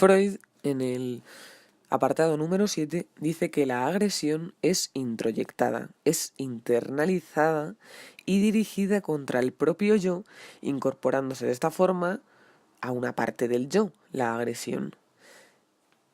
Freud, en el apartado número 7, dice que la agresión es introyectada, es internalizada y dirigida contra el propio yo, incorporándose de esta forma a una parte del yo, la agresión.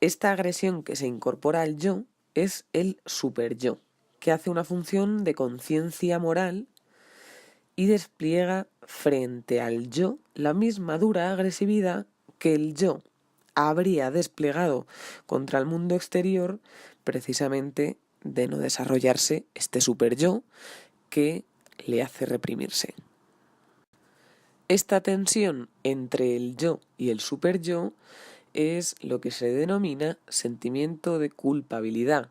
Esta agresión que se incorpora al yo es el superyo, que hace una función de conciencia moral y despliega frente al yo la misma dura agresividad que el yo habría desplegado contra el mundo exterior, precisamente de no desarrollarse este superyo que le hace reprimirse. Esta tensión entre el yo y el superyo es lo que se denomina sentimiento de culpabilidad,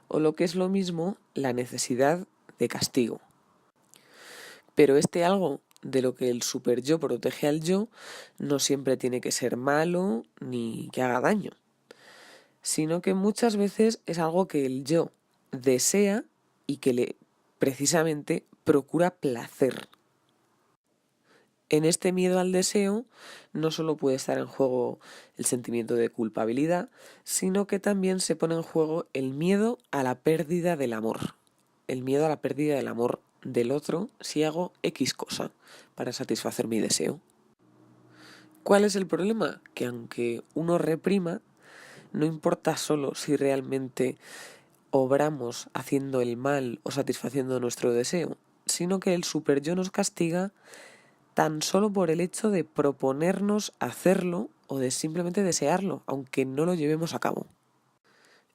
o lo que es lo mismo, la necesidad de castigo. Pero este algo de lo que el superyo protege al yo no siempre tiene que ser malo ni que haga daño, sino que muchas veces es algo que el yo desea y que le precisamente procura placer. En este miedo al deseo no solo puede estar en juego el sentimiento de culpabilidad, sino que también se pone en juego el miedo a la pérdida del amor. El miedo a la pérdida del amor del otro si hago X cosa para satisfacer mi deseo. ¿Cuál es el problema? Que aunque uno reprima, no importa solo si realmente obramos haciendo el mal o satisfaciendo nuestro deseo, sino que el superyo nos castiga tan solo por el hecho de proponernos hacerlo o de simplemente desearlo, aunque no lo llevemos a cabo.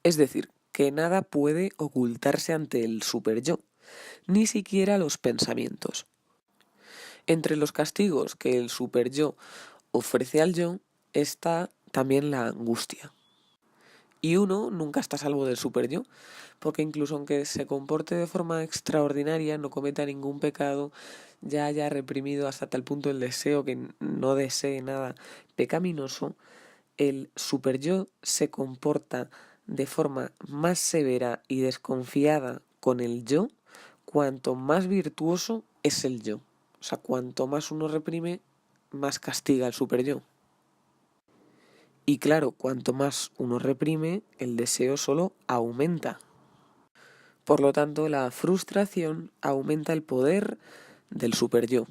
Es decir, que nada puede ocultarse ante el superyo, ni siquiera los pensamientos. Entre los castigos que el superyo ofrece al yo está también la angustia. Y uno nunca está a salvo del superyo, porque incluso aunque se comporte de forma extraordinaria, no cometa ningún pecado, ya haya reprimido hasta tal punto el deseo que no desee nada pecaminoso, el superyo se comporta de forma más severa y desconfiada con el yo, cuanto más virtuoso es el yo. O sea, cuanto más uno reprime, más castiga el superyo. Y claro, cuanto más uno reprime, el deseo solo aumenta. Por lo tanto, la frustración aumenta el poder del superyo.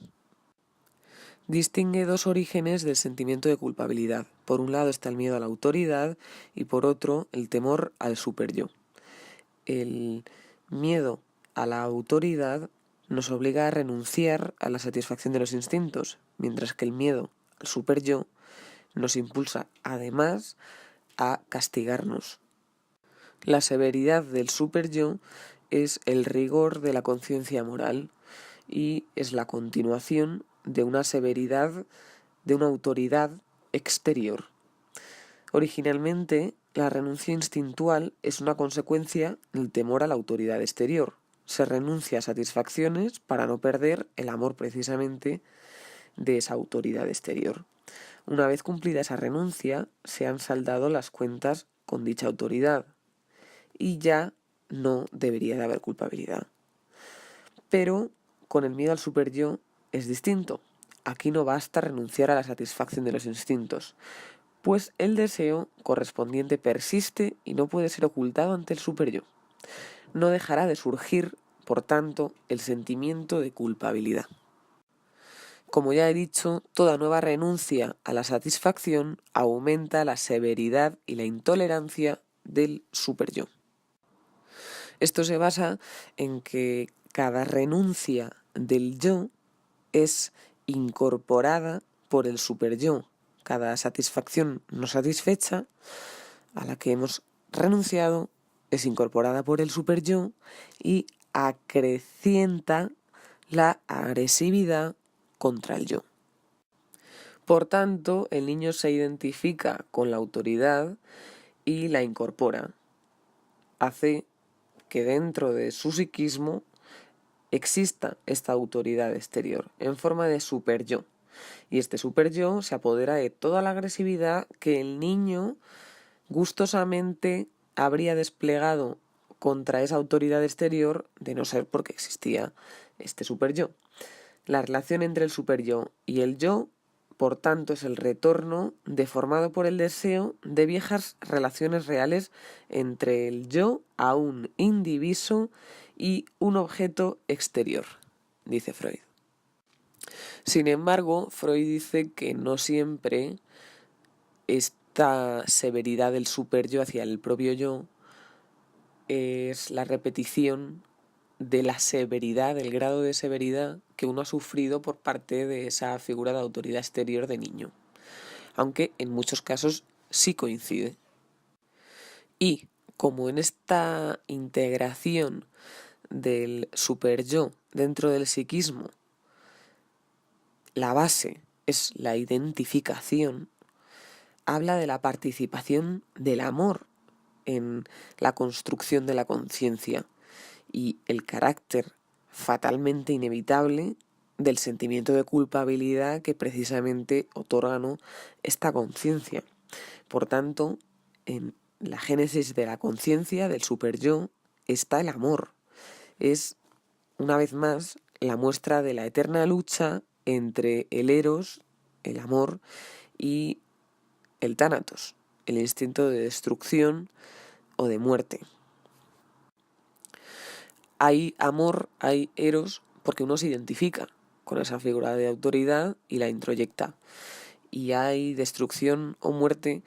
Distingue dos orígenes del sentimiento de culpabilidad. Por un lado está el miedo a la autoridad y por otro el temor al superyo. El miedo a la autoridad nos obliga a renunciar a la satisfacción de los instintos, mientras que el miedo al superyo nos impulsa además a castigarnos. La severidad del superyo es el rigor de la conciencia moral y es la continuación de una severidad de una autoridad exterior. Originalmente, la renuncia instintual es una consecuencia del temor a la autoridad exterior. Se renuncia a satisfacciones para no perder el amor precisamente de esa autoridad exterior. Una vez cumplida esa renuncia, se han saldado las cuentas con dicha autoridad y ya no debería de haber culpabilidad. Pero con el miedo al superyo es distinto. Aquí no basta renunciar a la satisfacción de los instintos, pues el deseo correspondiente persiste y no puede ser ocultado ante el superyo. No dejará de surgir, por tanto, el sentimiento de culpabilidad. Como ya he dicho, toda nueva renuncia a la satisfacción aumenta la severidad y la intolerancia del superyo. Esto se basa en que cada renuncia del yo es incorporada por el superyo. Cada satisfacción no satisfecha a la que hemos renunciado es incorporada por el superyo y acrecienta la agresividad contra el yo. Por tanto, el niño se identifica con la autoridad y la incorpora. Hace que dentro de su psiquismo exista esta autoridad exterior en forma de superyo. Y este superyo se apodera de toda la agresividad que el niño gustosamente habría desplegado contra esa autoridad exterior de no ser porque existía este superyo. La relación entre el superyo y el yo por tanto es el retorno deformado por el deseo de viejas relaciones reales entre el yo aún indiviso y un objeto exterior, dice Freud. Sin embargo, Freud dice que no siempre esta severidad del superyo hacia el propio yo es la repetición de la severidad, del grado de severidad que uno ha sufrido por parte de esa figura de autoridad exterior de niño. Aunque en muchos casos sí coincide. Y como en esta integración del superyo dentro del psiquismo, la base es la identificación, habla de la participación del amor en la construcción de la conciencia y el carácter fatalmente inevitable del sentimiento de culpabilidad que precisamente otorga, ¿no?, esta conciencia. Por tanto, en la génesis de la conciencia, del superyo, está el amor. Es, una vez más, la muestra de la eterna lucha entre el eros, el amor, y el tánatos, el instinto de destrucción o de muerte. Hay amor, hay eros, porque uno se identifica con esa figura de autoridad y la introyecta. Y hay destrucción o muerte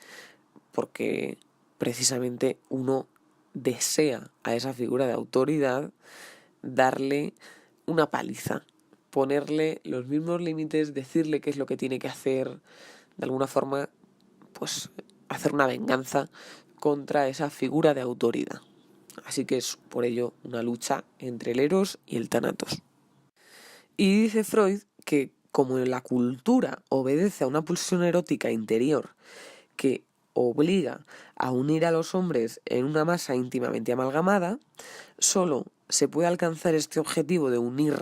porque precisamente uno desea a esa figura de autoridad darle una paliza, ponerle los mismos límites, decirle qué es lo que tiene que hacer, de alguna forma, pues hacer una venganza contra esa figura de autoridad. Así que es por ello una lucha entre el eros y el tánatos. Y dice Freud que como la cultura obedece a una pulsión erótica interior que obliga a unir a los hombres en una masa íntimamente amalgamada, solo se puede alcanzar este objetivo de unir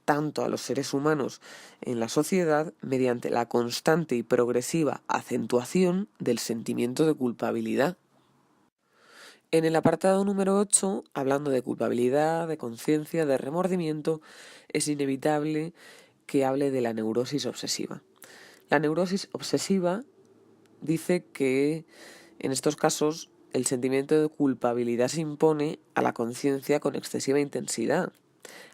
tanto a los seres humanos en la sociedad mediante la constante y progresiva acentuación del sentimiento de culpabilidad. En el apartado número 8, hablando de culpabilidad, de conciencia, de remordimiento, es inevitable que hable de la neurosis obsesiva. La neurosis obsesiva dice que en estos casos el sentimiento de culpabilidad se impone a la conciencia con excesiva intensidad,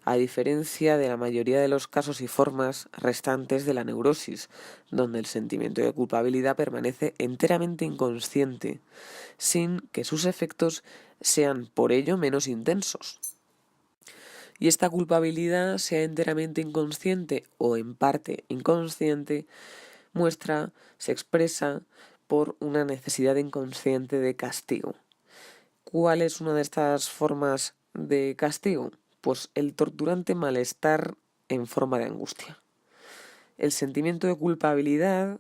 a diferencia de la mayoría de los casos y formas restantes de la neurosis, donde el sentimiento de culpabilidad permanece enteramente inconsciente, sin que sus efectos sean por ello menos intensos. Y esta culpabilidad, sea enteramente inconsciente o en parte inconsciente, se expresa por una necesidad inconsciente de castigo. ¿Cuál es una de estas formas de castigo? Pues el torturante malestar en forma de angustia. El sentimiento de culpabilidad,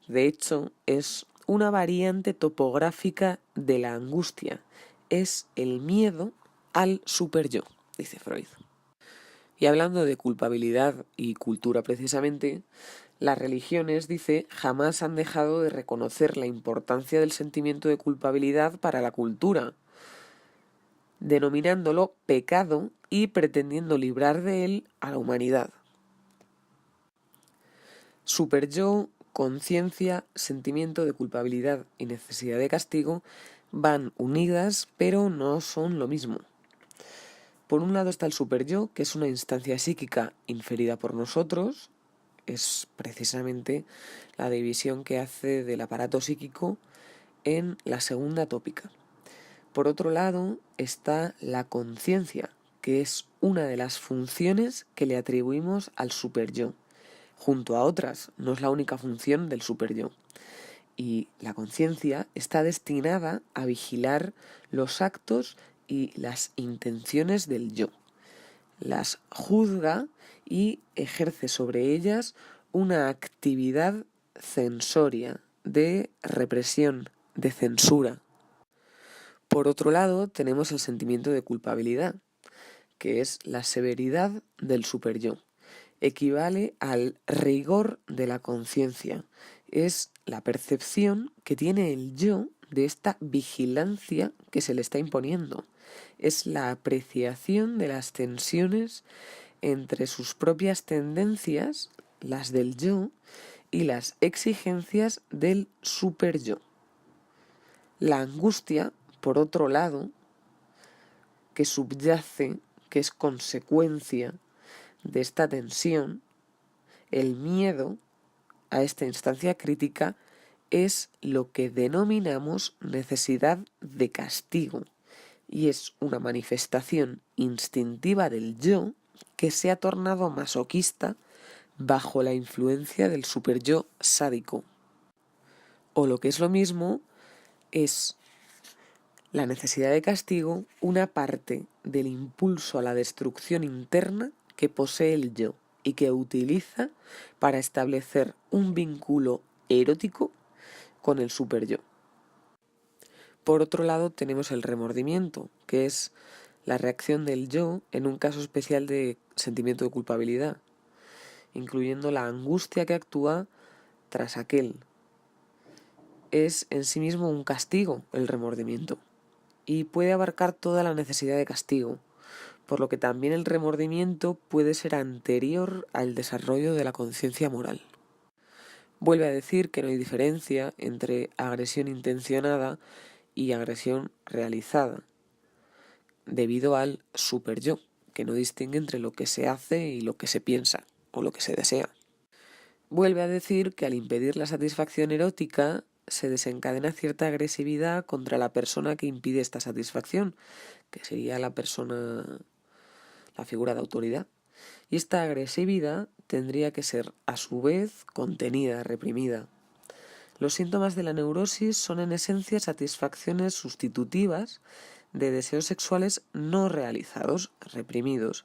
de hecho, es una variante topográfica de la angustia. Es el miedo al superyo, dice Freud. Y hablando de culpabilidad y cultura precisamente, las religiones, dice, jamás han dejado de reconocer la importancia del sentimiento de culpabilidad para la cultura, denominándolo pecado y pretendiendo librar de él a la humanidad. Superyo, conciencia, sentimiento de culpabilidad y necesidad de castigo van unidas, pero no son lo mismo. Por un lado está el superyo, que es una instancia psíquica inferida por nosotros, es precisamente la división que hace del aparato psíquico en la segunda tópica. Por otro lado está la conciencia, que es una de las funciones que le atribuimos al superyo. Junto a otras, no es la única función del superyo. Y la conciencia está destinada a vigilar los actos y las intenciones del yo. Las juzga y ejerce sobre ellas una actividad censoria, de represión, de censura. Por otro lado, tenemos el sentimiento de culpabilidad, que es la severidad del superyo. Equivale al rigor de la conciencia. Es la percepción que tiene el yo de esta vigilancia que se le está imponiendo. Es la apreciación de las tensiones entre sus propias tendencias, las del yo, y las exigencias del superyo. La angustia, por otro lado, que subyace, que es consecuencia de esta tensión, el miedo a esta instancia crítica, es lo que denominamos necesidad de castigo, y es una manifestación instintiva del yo que se ha tornado masoquista bajo la influencia del superyo sádico. O lo que es lo mismo, es la necesidad de castigo una parte del impulso a la destrucción interna que posee el yo y que utiliza para establecer un vínculo erótico con el superyo. Por otro lado tenemos el remordimiento, que es la reacción del yo en un caso especial de sentimiento de culpabilidad, incluyendo la angustia que actúa tras aquel. Es en sí mismo un castigo el remordimiento y puede abarcar toda la necesidad de castigo, por lo que también el remordimiento puede ser anterior al desarrollo de la conciencia moral. Vuelve a decir que no hay diferencia entre agresión intencionada y agresión realizada, debido al superyo, que no distingue entre lo que se hace y lo que se piensa o lo que se desea. Vuelve a decir que al impedir la satisfacción erótica se desencadena cierta agresividad contra la persona que impide esta satisfacción, que sería la figura de autoridad. Y esta agresividad tendría que ser a su vez contenida, reprimida. Los síntomas de la neurosis son en esencia satisfacciones sustitutivas de deseos sexuales no realizados, reprimidos.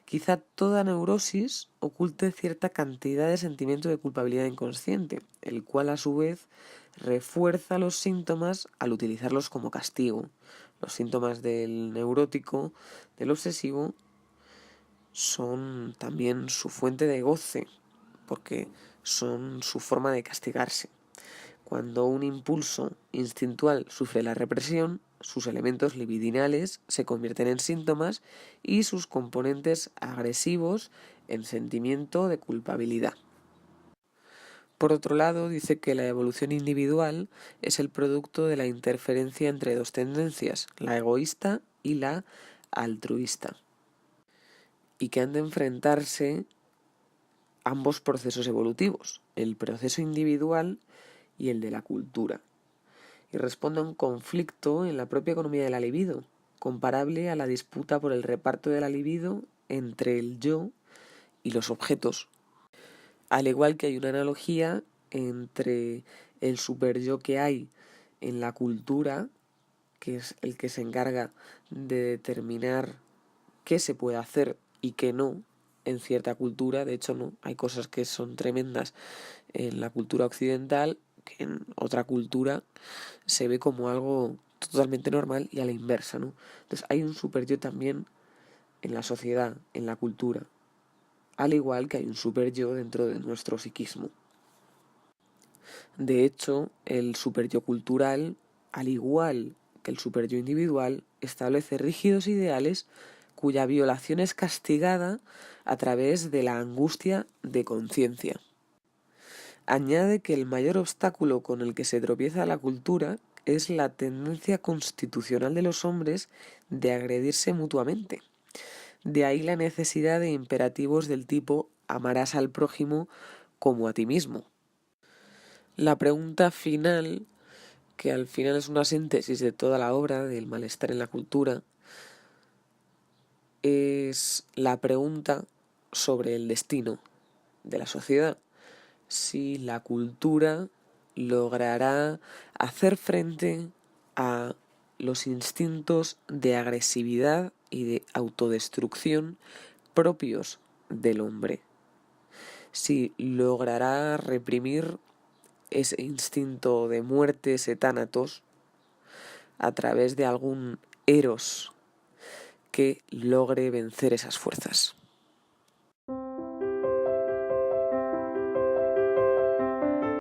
Quizá toda neurosis oculte cierta cantidad de sentimiento de culpabilidad inconsciente, el cual a su vez refuerza los síntomas al utilizarlos como castigo. Los síntomas del neurótico, del obsesivo, son también su fuente de goce, porque son su forma de castigarse. Cuando un impulso instintual sufre la represión, sus elementos libidinales se convierten en síntomas y sus componentes agresivos en sentimiento de culpabilidad. Por otro lado, dice que la evolución individual es el producto de la interferencia entre dos tendencias, la egoísta y la altruista, y que han de enfrentarse ambos procesos evolutivos, el proceso individual y el de la cultura, y responde a un conflicto en la propia economía de la libido, comparable a la disputa por el reparto de la libido entre el yo y los objetos. Al igual que hay una analogía entre el superyo que hay en la cultura, que es el que se encarga de determinar qué se puede hacer y qué no en cierta cultura. De hecho, no, hay cosas que son tremendas en la cultura occidental que en otra cultura se ve como algo totalmente normal y a la inversa, ¿no? Entonces hay un superyo también en la sociedad, en la cultura, al igual que hay un superyo dentro de nuestro psiquismo. De hecho, el superyo cultural, al igual que el superyo individual, establece rígidos ideales cuya violación es castigada a través de la angustia de conciencia. Añade que el mayor obstáculo con el que se tropieza la cultura es la tendencia constitucional de los hombres de agredirse mutuamente. De ahí la necesidad de imperativos del tipo amarás al prójimo como a ti mismo. La pregunta final, que al final es una síntesis de toda la obra del malestar en la cultura, es la pregunta sobre el destino de la sociedad. Si la cultura logrará hacer frente a los instintos de agresividad y de autodestrucción propios del hombre. Si logrará reprimir ese instinto de muerte, ese tánatos, a través de algún eros que logre vencer esas fuerzas.